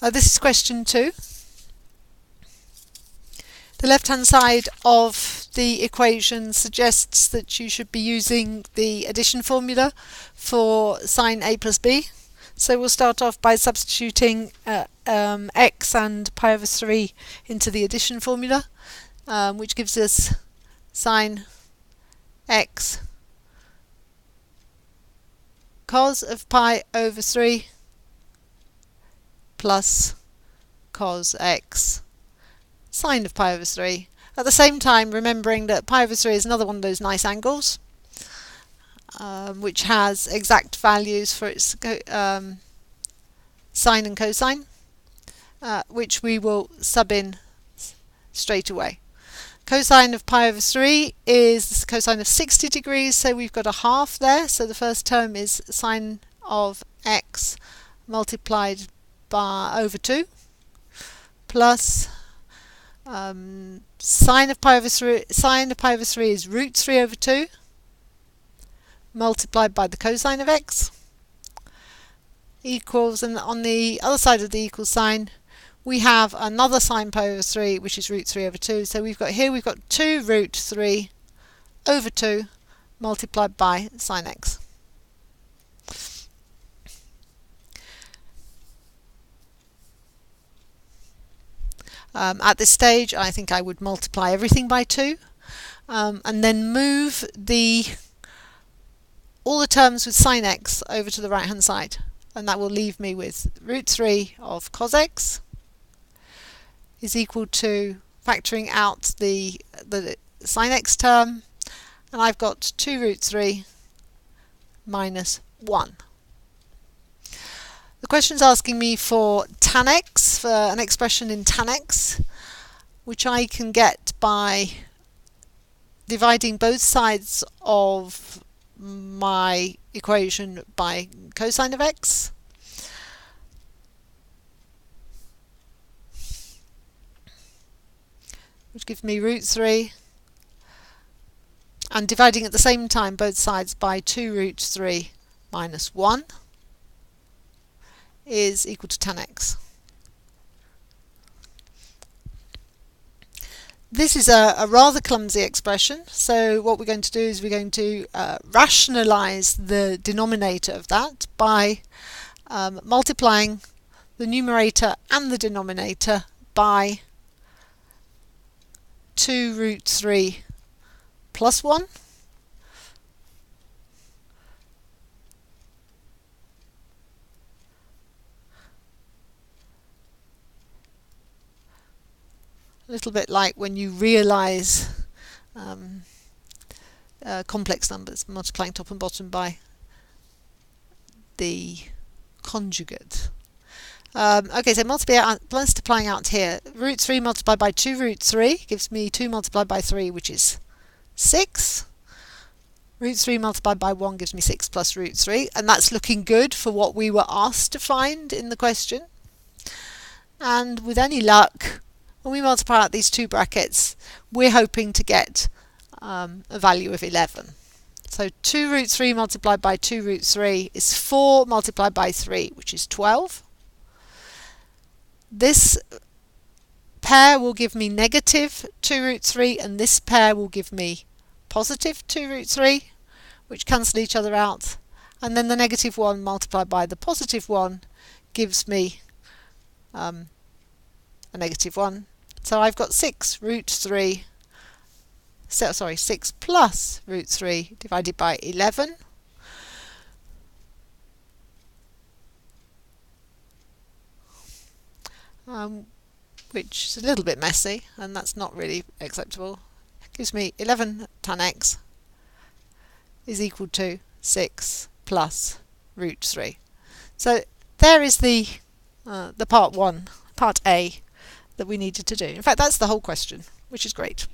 This is question 2. The left-hand side of the equation suggests that you should be using the addition formula for sine a plus b. So we'll start off by substituting x and pi over 3 into the addition formula, which gives us sine x cos of pi over 3 plus cos x sine of pi over 3. At the same time, remembering that pi over 3 is another one of those nice angles, which has exact values for its sine and cosine, which we will sub in straight away. Cosine of pi over 3 is the cosine of 60 degrees, so we've got a half there. So the first term is sine of x multiplied by over 2 plus sine of pi over 3 is root 3 over 2 multiplied by the cosine of x equals, and on the other side of the equal sign we have another sine pi over 3, which is root 3 over 2. So we've got 2 root 3 over 2 multiplied by sine x. At this stage, I think I would multiply everything by 2 and then move all the terms with sine x over to the right hand side, and that will leave me with root 3 of cos x is equal to factoring out the sine x term, and I've got 2 root 3 minus 1. The question's asking me for tan x, for an expression in tan x, which I can get by dividing both sides of my equation by cosine of x. Which gives me root 3, and dividing at the same time both sides by 2 root 3 minus 1 is equal to tan x. This is a rather clumsy expression, so what we're going to do is we're going to rationalize the denominator of that by multiplying the numerator and the denominator by 2 root 3 plus 1 a little bit like when you realize complex numbers, multiplying top and bottom by the conjugate. Okay, so multiplying out here, root 3 multiplied by 2 root 3 gives me 2 multiplied by 3, which is 6. Root 3 multiplied by 1 gives me 6 plus root 3, and that's looking good for what we were asked to find in the question. And with any luck, when we multiply out these two brackets, we're hoping to get a value of 11. So 2 root 3 multiplied by 2 root 3 is 4 multiplied by 3, which is 12. This pair will give me negative 2 root 3, and this pair will give me positive 2 root 3, which cancel each other out. And then the negative 1 multiplied by the positive 1 gives me a negative 1. So I've got 6 plus root 3 divided by 11. Which is a little bit messy, and that's not really acceptable. Gives me 11 tan x is equal to 6 plus root 3. So there is the part A that we needed to do. In fact, that's the whole question, which is great.